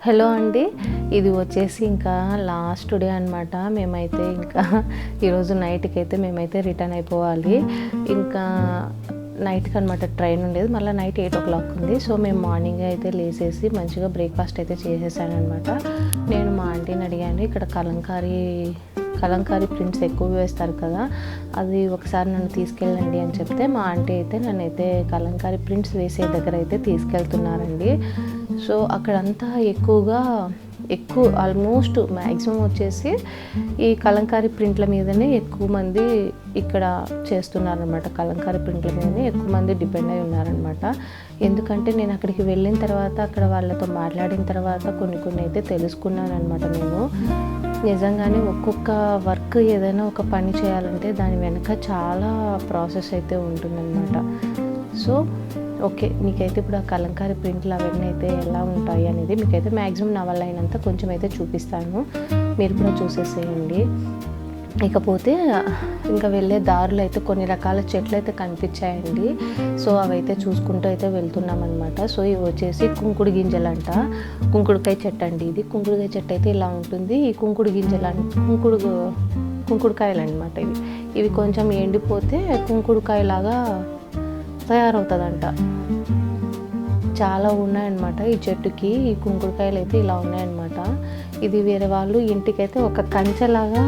Hello అండి, ఇది వచ్చేసి ఇంకా లాస్ట్ డే అనమాట. మేమైతే ఇంకా ఈరోజు నైట్కి అయితే మేమైతే రిటర్న్ అయిపోవాలి. ఇంకా నైట్కి అనమాట ట్రైన్ ఉండేది, మళ్ళీ నైట్ 8 o'clock ఉంది. సో మేము మార్నింగ్ అయితే లేసేసి మంచిగా బ్రేక్ఫాస్ట్ అయితే చేసేసాను అనమాట. నేను మా ఆంటీని అడిగాను, ఇక్కడ కలంకారీ ప్రింట్స్ ఎక్కువ వేస్తారు కదా, అది ఒకసారి నన్ను తీసుకెళ్ళండి అని చెప్తే మా ఆంటీ అయితే నన్నైతే కలంకారీ ప్రింట్స్ వేసే దగ్గర అయితే తీసుకెళ్తున్నారండి. సో అక్కడంతా ఎక్కువ ఆల్మోస్ట్ మ్యాక్సిమం వచ్చేసి ఈ కలంకారీ ప్రింట్ల మీదనే ఎక్కువ మంది ఇక్కడ చేస్తున్నారనమాట. కలంకారీ ప్రింట్ల మీదనే ఎక్కువ మంది డిపెండ్ అయి ఉన్నారనమాట. ఎందుకంటే నేను అక్కడికి వెళ్ళిన తర్వాత అక్కడ వాళ్ళతో మాట్లాడిన తర్వాత కొన్ని అయితే తెలుసుకున్నాను అనమాట. నేను నిజంగానే ఒక్కొక్క వర్క్ ఏదైనా ఒక పని చేయాలంటే దాని వెనక చాలా ప్రాసెస్ అయితే ఉంటుందన్నమాట. సో ఓకే, మీకైతే ఇప్పుడు ఆ కలంకారీ ప్రింట్లు అవన్నీ అయితే ఎలా ఉంటాయి అనేది మీకైతే మ్యాక్సిమం నా వల్ల అయినంత కొంచెం అయితే చూపిస్తాను, మీరు కూడా చూసేసేయండి. ఇకపోతే ఇంకా వెళ్ళే దారులు అయితే కొన్ని రకాల చెట్లు అయితే కనిపించాయండి. సో అవైతే చూసుకుంటూ అయితే వెళ్తున్నాం అనమాట. సో ఇవి వచ్చేసి కుంకుడు గింజలు అంట, కుంకుడుకాయ చెట్టు అండి. ఇది కుంకుడుకాయ చెట్టు అయితే ఇలా ఉంటుంది. ఈ కుంకుడు గింజలు కుంకుడుకాయలు అనమాట. ఇవి కొంచెం ఎండిపోతే కుంకుడుకాయలాగా తయారవుతుందంట. చాలా ఉన్నాయన్నమాట ఈ చెట్టుకి. ఈ కుంకుడుకాయలు అయితే ఇలా ఉన్నాయన్నమాట. ఇది వేరే వాళ్ళు ఇంటికైతే ఒక కంచెలాగా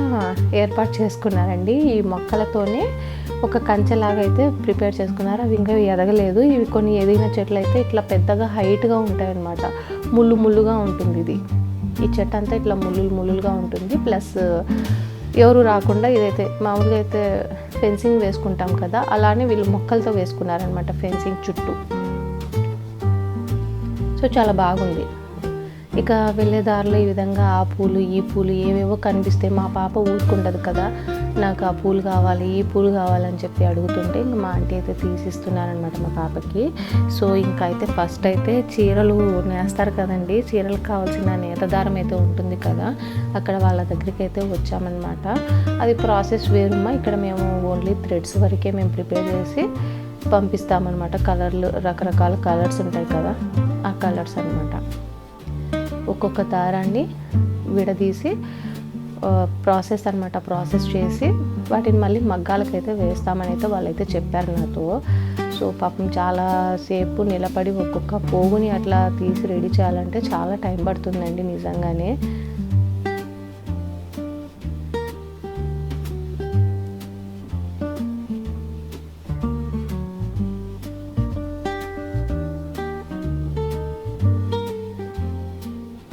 ఏర్పాటు చేసుకున్నారండి. ఈ మొక్కలతోనే ఒక కంచెలాగా అయితే ప్రిపేర్ చేసుకున్నారు. అవి ఇంకా ఎదగలేదు. ఇవి కొన్ని ఎదిగిన చెట్లు అయితే ఇట్లా పెద్దగా హైట్గా ఉంటాయి అన్నమాట. ముళ్ళుగా ఉంటుంది ఈ చెట్టు అంతా ఇట్లా ముళ్ళుగా ఉంటుంది. ప్లస్ ఎవరు రాకుండా ఇదైతే మామూలుగా అయితే ఫెన్సింగ్ వేసుకుంటాం కదా, అలానే వీళ్ళు మొక్కలతో వేసుకున్నారనమాట ఫెన్సింగ్ చుట్టూ. సో చాలా బాగుంది. ఇక వెళ్ళే దారిలో ఈ విధంగా ఆ పూలు ఈ పూలు ఏవేవో కనిపిస్తాయి. మా పాప ఊరుకుంటుంది కదా, నాకు ఆ పూలు కావాలి ఈ పూలు కావాలని చెప్పి అడుగుతుంటే ఇంకా మా ఆంటీ అయితే తీసిస్తున్నారనమాట మా పాపకి. సో ఇంకా అయితే ఫస్ట్ అయితే చీరలు నేస్తారు కదండి, చీరలకు కావాల్సిన నేతదారం అయితే ఉంటుంది కదా, అక్కడ వాళ్ళ దగ్గరికి అయితే వచ్చామన్నమాట. అది ప్రాసెస్ వేరుమ్మా, ఇక్కడ మేము ఓన్లీ థ్రెడ్స్ వరకే మేము ప్రిపేర్ చేసి పంపిస్తామన్నమాట. కలర్లు రకరకాల కలర్స్ ఉంటాయి కదా, ఆ కలర్స్ అనమాట. ఒక్కొక్క దారాన్ని విడదీసి ప్రాసెస్ చేసి వాటిని మళ్ళీ మగ్గాలకైతే వేస్తామని అయితే వాళ్ళైతే చెప్పారు నాతో. సో పాపం చాలాసేపు నిలబడి ఒక్కొక్క పోగుని అట్లా తీసి రెడీ చేయాలంటే చాలా టైం పడుతుందండి నిజంగానే.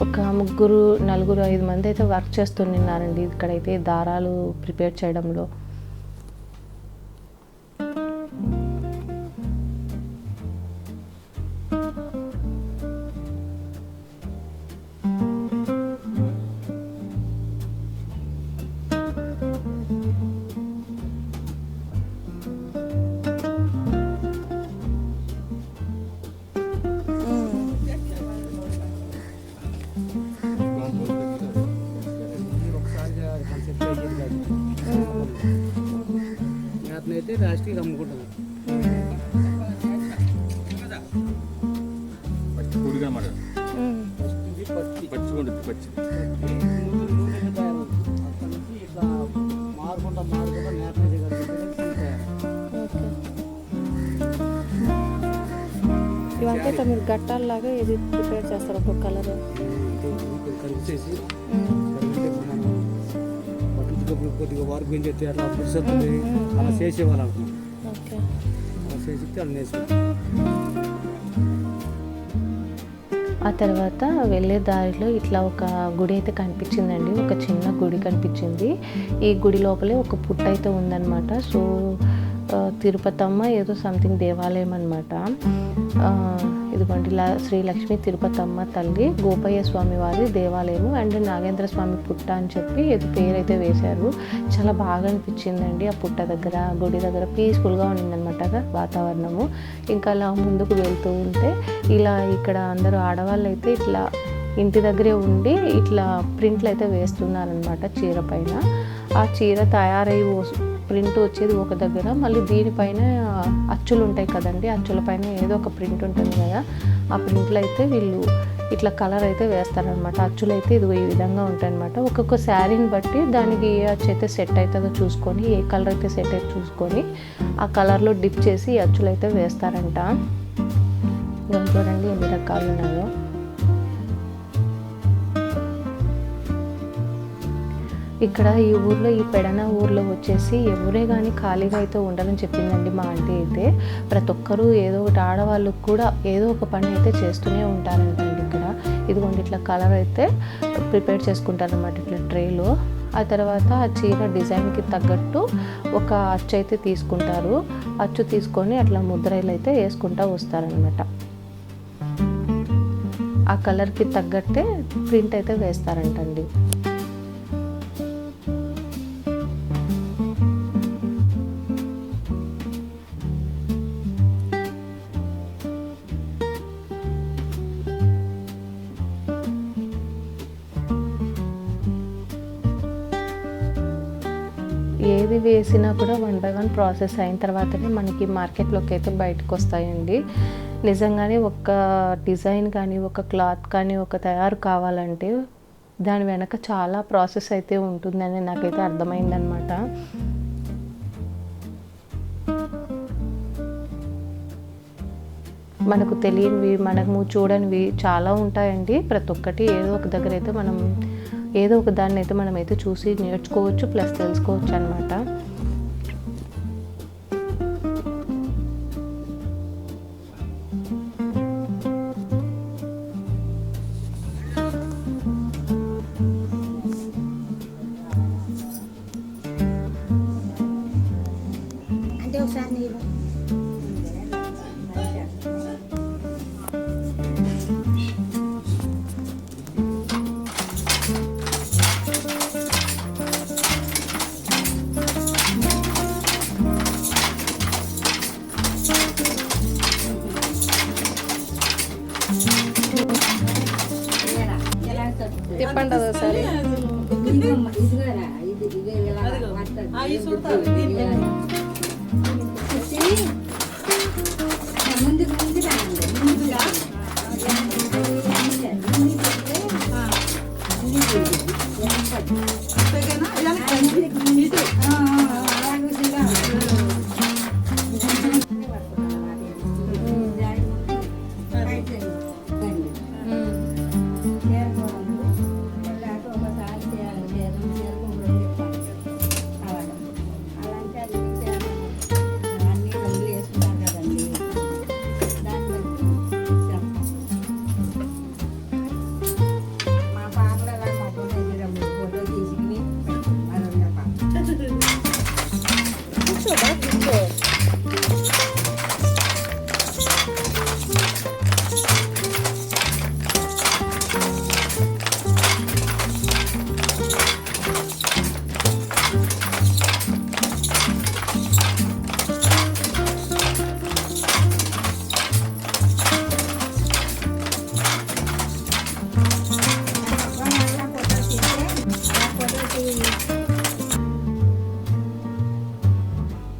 ఒక 3, 4, 5 మంది అయితే వర్క్ చేస్తున్నారండి ఇక్కడైతే దారాలు ప్రిపేర్ చేయడంలో. అయితే రాష్ట్రీయ అమ్ముకుంటాం ఇవంతా ఇట్లా మీరు గట్టాలలాగా ఇది ప్రిపేర్ చేస్తారు ఒక కలర్ కలిసేసి కొద్దిగా వర్క్ పెంచేస్తే అట్లా పురుషుతుంది అలా చేసేవాళ్ళు అనుకున్నాం. అలా చేసిస్తే అలా నేర్చుకుంటాం. ఆ తర్వాత వెళ్ళే దారిలో ఇట్లా ఒక గుడి అయితే కనిపించిందండి, ఒక చిన్న గుడి కనిపించింది. ఈ గుడి లోపలే ఒక పుట్ట అయితే ఉందన్నమాట. సో తిరుపతమ్మ ఏదో సంథింగ్ దేవాలయం అనమాట. ఇదిగోండి శ్రీ లక్ష్మీ తిరుపతమ్మ తల్లి, గోపయ్య స్వామి వారి దేవాలయం అండ్ నాగేంద్ర స్వామి పుట్ట అని చెప్పి ఏదో పేరైతే వేశారు. చాలా బాగా అనిపించిందండి ఆ పుట్ట దగ్గర, గుడి దగ్గర పీస్ఫుల్గా ఉండిందనమాట వాతావరణము. ఇంకా అలా ముందుకు వెళ్తూ ఉంటే ఇలా ఇక్కడ అందరూ ఆడవాళ్ళు అయితే ఇట్లా ఇంటి దగ్గరే ఉండి ఇట్లా ప్రింట్లు అయితే వేస్తున్నారనమాట చీర పైన. ఆ చీర తయారై ప్రింట్ వచ్చేది ఒక దగ్గర, మళ్ళీ దీనిపైన అచ్చులు ఉంటాయి కదండి, అచ్చుల పైన ఏదో ఒక ప్రింట్ ఉంటుంది కదా, ఆ ప్రింట్లు అయితే వీళ్ళు ఇట్లా కలర్ అయితే వేస్తారనమాట. అచ్చులు అయితే ఇది ఈ విధంగా ఉంటాయన్నమాట. ఒక్కొక్క శారీని బట్టి దానికి ఏ అచ్చు అయితే సెట్ అవుతుందో చూసుకొని, ఏ కలర్ అయితే సెట్ అయితే చూసుకొని ఆ కలర్లో డిప్ చేసి ఈ అచ్చులు అయితే వేస్తారంట. చూడండి ఎన్ని రకాలు ఉన్నాయో. ఇక్కడ ఈ ఊర్లో, ఈ పెడన ఊర్లో వచ్చేసి ఎవరే కానీ ఖాళీగా అయితే ఉండాలని చెప్పిందండి మా ఆంటీ అయితే. ప్రతి ఒక్కరూ ఏదో ఒకటి, ఆడవాళ్ళు కూడా ఏదో ఒక పని అయితే చేస్తూనే ఉంటారంటండి ఇక్కడ. ఇదిగోండి ఇట్లా కలర్ అయితే ప్రిపేర్ చేసుకుంటారనమాట ఇట్లా ట్రేలో. ఆ తర్వాత ఆ చీర డిజైన్కి తగ్గట్టు ఒక అచ్చు అయితే తీసుకుంటారు. అచ్చు తీసుకొని అట్లా ముద్రలు అయితే వేసుకుంటూ వస్తారనమాట. ఆ కలర్కి తగ్గట్టే ప్రింట్ అయితే వేస్తారంటండి. ఏది వేసినా కూడా 1 by 1 ప్రాసెస్ అయిన తర్వాతనే మనకి మార్కెట్లోకి అయితే బయటకు వస్తాయండి. నిజంగానే ఒక డిజైన్ కానీ, ఒక క్లాత్ కానీ, ఒక తయారు కావాలంటే దాని వెనక చాలా ప్రాసెస్ అయితే ఉంటుందని నాకైతే అర్థమైందనమాట. మనకు తెలియనివి, మనము చూడనివి చాలా ఉంటాయండి. ప్రతి ఒక్కటి ఏదో ఒక దగ్గర అయితే మనం ఏదో ఒక దాన్ని అయితే మనమైతే చూసి నేర్చుకోవచ్చు, ప్లస్ తెలుసుకోవచ్చు అనమాట. అంటే ఒకసారి నీరు తిప్పండి ఒకసారి.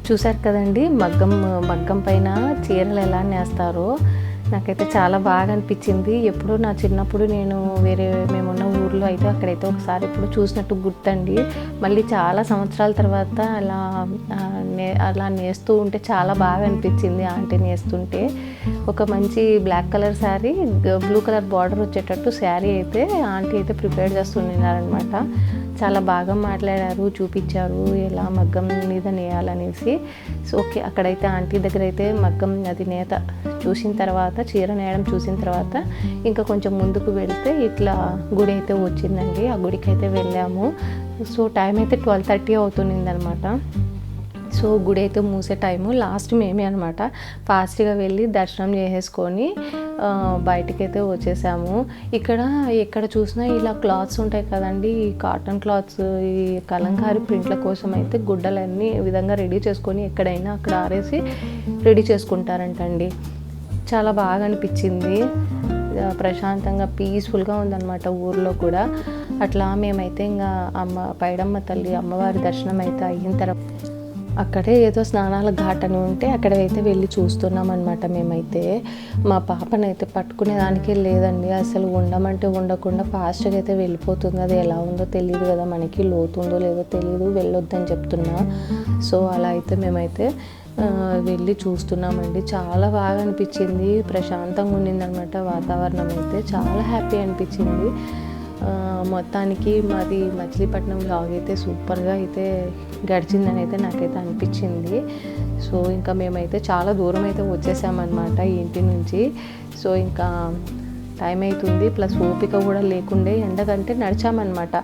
చూశారు కదండి మగ్గం పైన చీరలు ఎలా నేస్తారో. నాకైతే చాలా బాగా అనిపించింది. ఎప్పుడో నా చిన్నప్పుడు నేను మేమున్న ఊర్లో అయితే అక్కడైతే ఒకసారి ఎప్పుడు చూసినట్టు గుర్తండి. మళ్ళీ చాలా సంవత్సరాల తర్వాత అలా నేస్తూ ఉంటే చాలా బాగా అనిపించింది ఆంటీ నేస్తుంటే. ఒక మంచి black colour sari, blue colour border వచ్చేటట్టు శారీ అయితే ఆంటీ అయితే ప్రిపేర్ చేస్తున్నారనమాట. చాలా బాగా మాట్లాడారు, చూపించారు ఎలా మగ్గం మీద నేయాలనేసి. సో ఓకే, అక్కడైతే ఆంటీ దగ్గర అయితే మగ్గం అది నేత చూసిన తర్వాత, చీర నేయడం చూసిన తర్వాత ఇంకా కొంచెం ముందుకు వెళ్తే ఇట్లా గుడి అయితే వచ్చిందండి. ఆ గుడికి అయితే వెళ్ళాము. సో టైం అయితే 12:30 అవుతుంది అనమాట. సో గుడి అయితే మూసే టైము లాస్ట్ మేమే అనమాట. ఫాస్ట్గా వెళ్ళి దర్శనం చేసేసుకొని బయటికి అయితే వచ్చేసాము. ఎక్కడ చూసినా ఇలా క్లాత్స్ ఉంటాయి కదండి, ఈ కాటన్ క్లాత్స్, ఈ కలంకారీ ప్రింట్ల కోసం అయితే గుడ్డలన్నీ ఈ విధంగా రెడీ చేసుకొని ఎక్కడైనా అక్కడ ఆరేసి రెడీ చేసుకుంటారంటండి. చాలా బాగా అనిపించింది. ప్రశాంతంగా పీస్ఫుల్గా ఉందన్నమాట ఊర్లో కూడా. అట్లా మేమైతే ఇంకా పైడమ్మ తల్లి అమ్మవారి దర్శనం అయితే అయిన తర్వాత అక్కడే ఏదో స్నానాల ఘాట్ అని ఉంటే అక్కడైతే వెళ్ళి చూస్తున్నాం అనమాట. మేమైతే మా పాపనైతే పట్టుకునేదానికే లేదండి, అసలు ఉండమంటే ఉండకుండా ఫాస్ట్గా అయితే వెళ్ళిపోతుంది. అది ఎలా ఉందో తెలియదు కదా మనకి, లోతుందో లేదో తెలియదు, వెళ్ళొద్దని చెప్తున్నా. సో అలా అయితే మేమైతే వెళ్ళి చూస్తున్నామండి. చాలా బాగా అనిపించింది, ప్రశాంతంగా ఉండిందనమాట వాతావరణం అయితే, చాలా హ్యాపీ అనిపించింది. మొత్తానికి మాది మచిలీపట్నం వ్లాగ్ అయితే సూపర్గా అయితే గడిచిందని అయితే నాకైతే అనిపించింది. సో ఇంకా మేమైతే చాలా దూరం అయితే వచ్చేసామన్నమాట ఈ ఇంటి నుంచి. సో ఇంకా టైం అవుతుంది, ప్లస్ ఓపిక కూడా లేకుండే, ఎండకంటే నడిచామన్నమాట.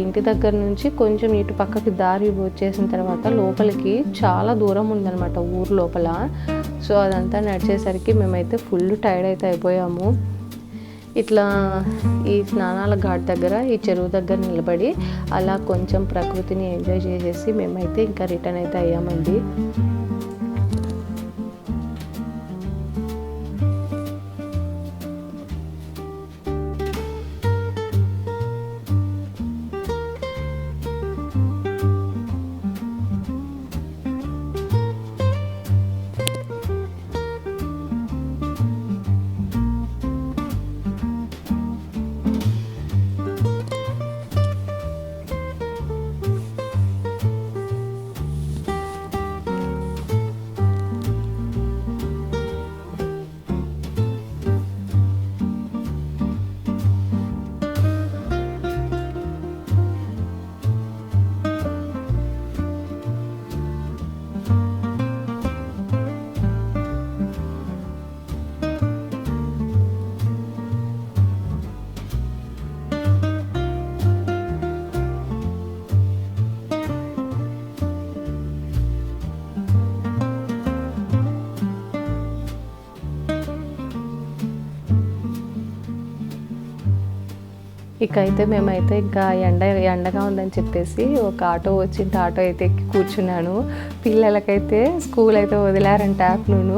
ఇంటి దగ్గర నుంచి కొంచెం ఇటు పక్కకి దారి వచ్చేసిన తర్వాత లోపలికి చాలా దూరం ఉందన్నమాట ఊరు లోపల. సో అదంతా నడిచేసరికి మేమైతే ఫుల్ టైర్డ్ అయితే అయిపోయాము. ఇట్లా ఈ స్నానాల ఘాట్ దగ్గర, ఈ చెరువు దగ్గర నిలబడి అలా కొంచెం ప్రకృతిని ఎంజాయ్ చేసేసి మేమైతే ఇంకా రిటర్న్ అయితే అయ్యామండి. ఇక అయితే మేమైతే ఇంకా ఎండగా ఉందని చెప్పేసి ఒక ఆటో వచ్చింది, ఆటో అయితే ఎక్కి కూర్చున్నాను. పిల్లలకైతే స్కూల్ అయితే వదిలారంట ఆఫ్టర్నూన్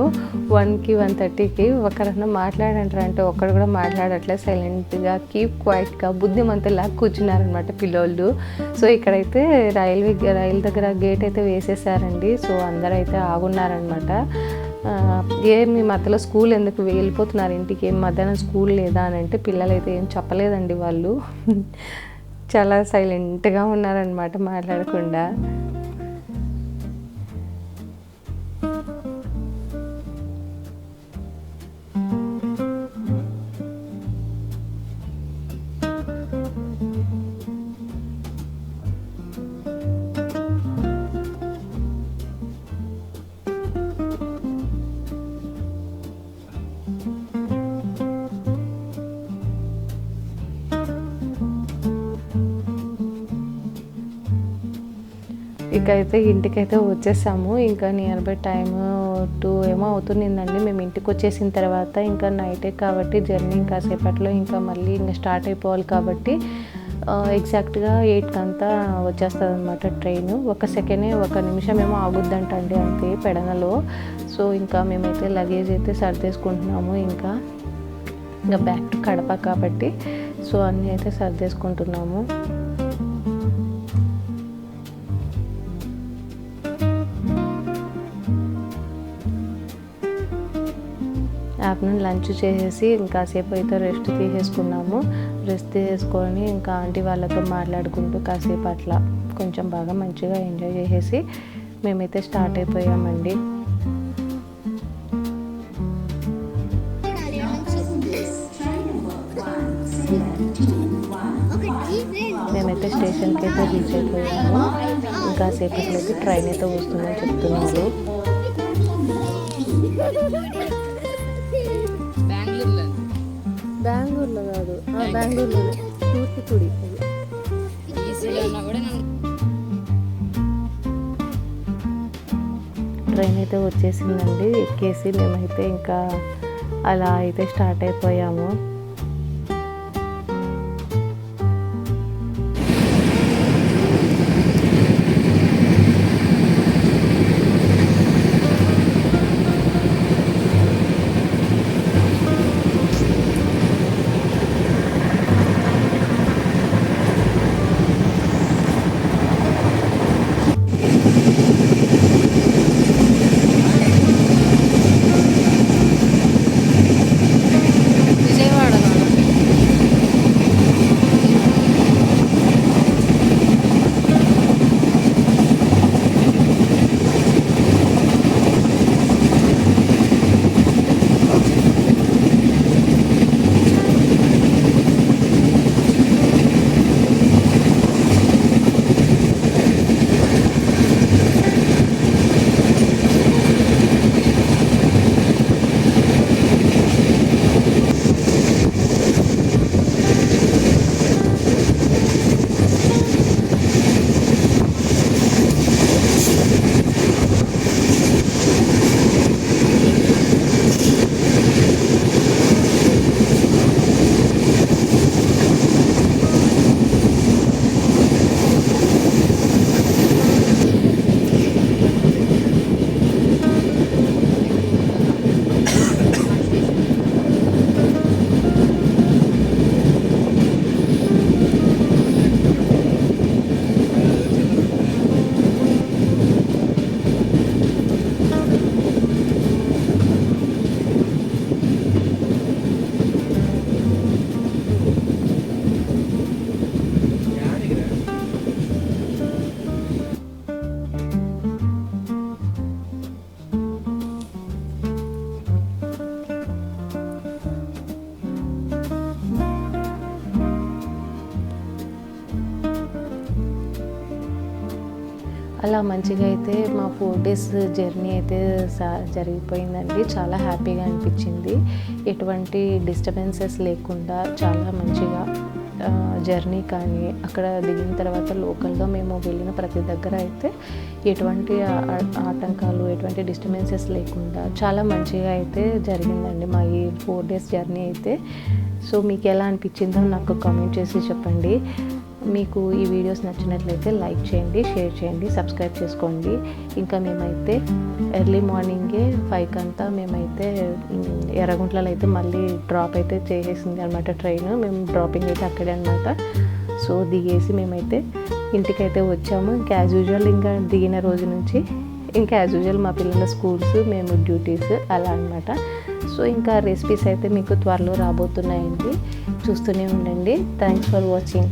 1కి 1:30కి. ఒకరన్నా మాట్లాడంటారు అంటే ఒక్కడు కూడా మాట్లాడట్లేదు, సైలెంట్గా కీప్ క్వైట్గా బుద్ధిమంతులాగా కూర్చున్నారనమాట పిల్లోళ్ళు. సో ఇక్కడైతే రైలు దగ్గర గేట్ అయితే వేసేసారండి. సో అందరూ అయితే ఆగున్నారనమాట. ఏమి మధ్యలో స్కూల్ ఎందుకు వెళ్ళిపోతున్నారు ఇంటికి, ఏం మధ్యాహ్నం స్కూల్ లేదా అని అంటే పిల్లలైతే ఏం చెప్పలేదండి, వాళ్ళు చాలా సైలెంట్గా ఉన్నారనమాట, మాట్లాడకుండా. ఇకైతే ఇంటికైతే వచ్చేసాము. ఇంకా నియర్ బై టైమ్ 2 ఏమో అవుతుందండి మేము ఇంటికి వచ్చేసిన తర్వాత. ఇంకా నైటే కాబట్టి జర్నీ కాసేపట్లో ఇంకా మళ్ళీ ఇంకా స్టార్ట్ అయిపోవాలి కాబట్టి ఎగ్జాక్ట్గా 8కి అంతా వచ్చేస్తుంది అనమాట ట్రైన్. ఒక నిమిషం ఏమో ఆగుద్దంటండి అంతే పెడనలో. సో ఇంకా మేమైతే లగేజ్ అయితే సర్దేసుకుంటున్నాము. ఇంకా బ్యాక్ టు కడప కాబట్టి సో అన్నీ అయితే సర్దేసుకుంటున్నాము. ఆఫ్టర్నూన్ లంచ్ చేసేసి ఇంకాసేపు అయితే రెస్ట్ తీసేసుకున్నాము. రెస్ట్ తీసేసుకొని ఇంకా ఆంటీ వాళ్ళతో మాట్లాడుకుంటూ కాసేపు అట్లా కొంచెం బాగా మంచిగా ఎంజాయ్ చేసేసి మేమైతే స్టార్ట్ అయిపోయామండి. మేమైతే స్టేషన్కి అయితే రీచ్ అయిపోయాము. ఇంకా సేపట్లో అయితే ట్రైన్ అయితే వస్తుందని చెప్తున్నారు. బెంగళూరులో కాదు, బెంగళూరులోనే తూర్పుకుడి. ట్రైన్ అయితే వచ్చేసిందండి. ఎక్కేసి మేమైతే ఇంకా అలా అయితే స్టార్ట్ అయిపోయాము. అలా మంచిగా అయితే మా 4 days జర్నీ అయితే జరిగిపోయిందండి. చాలా హ్యాపీగా అనిపించింది. ఎటువంటి డిస్టర్బెన్సెస్ లేకుండా చాలా మంచిగా జర్నీ కానీ అక్కడ దిగిన తర్వాత లోకల్గా మేము వెళ్ళిన ప్రతి దగ్గర అయితే ఎటువంటి ఆటంకాలు ఎటువంటి డిస్టర్బెన్సెస్ లేకుండా చాలా మంచిగా అయితే జరిగిందండి మా ఈ 4 days జర్నీ అయితే. సో మీకు ఎలా అనిపించిందో నాకు కామెంట్ చేసి చెప్పండి. మీకు ఈ వీడియోస్ నచ్చినట్లయితే లైక్ చేయండి, షేర్ చేయండి, సబ్స్క్రైబ్ చేసుకోండి. ఇంకా మేమైతే ఎర్లీ మార్నింగే 5 కంతా మేమైతే ఎర్రగుంట్లలో అయితే మళ్ళీ డ్రాప్ అయితే చేసేసింది అనమాట ట్రైన్. మేము డ్రాపింగ్ అయితే అక్కడే అనమాట. సో దిగేసి మేమైతే ఇంటికైతే వచ్చాము. ఇంకా యాజ్ యూజువల్ ఇంకా దిగిన రోజు నుంచి ఇంకా యాజ్ యూజువల్ మా పిల్లల స్కూల్స్, మేము డ్యూటీస్ అలా అనమాట. సో ఇంకా రెసిపీస్ అయితే మీకు త్వరలో రాబోతున్నాయండి, చూస్తూనే ఉండండి. Thanks for watching.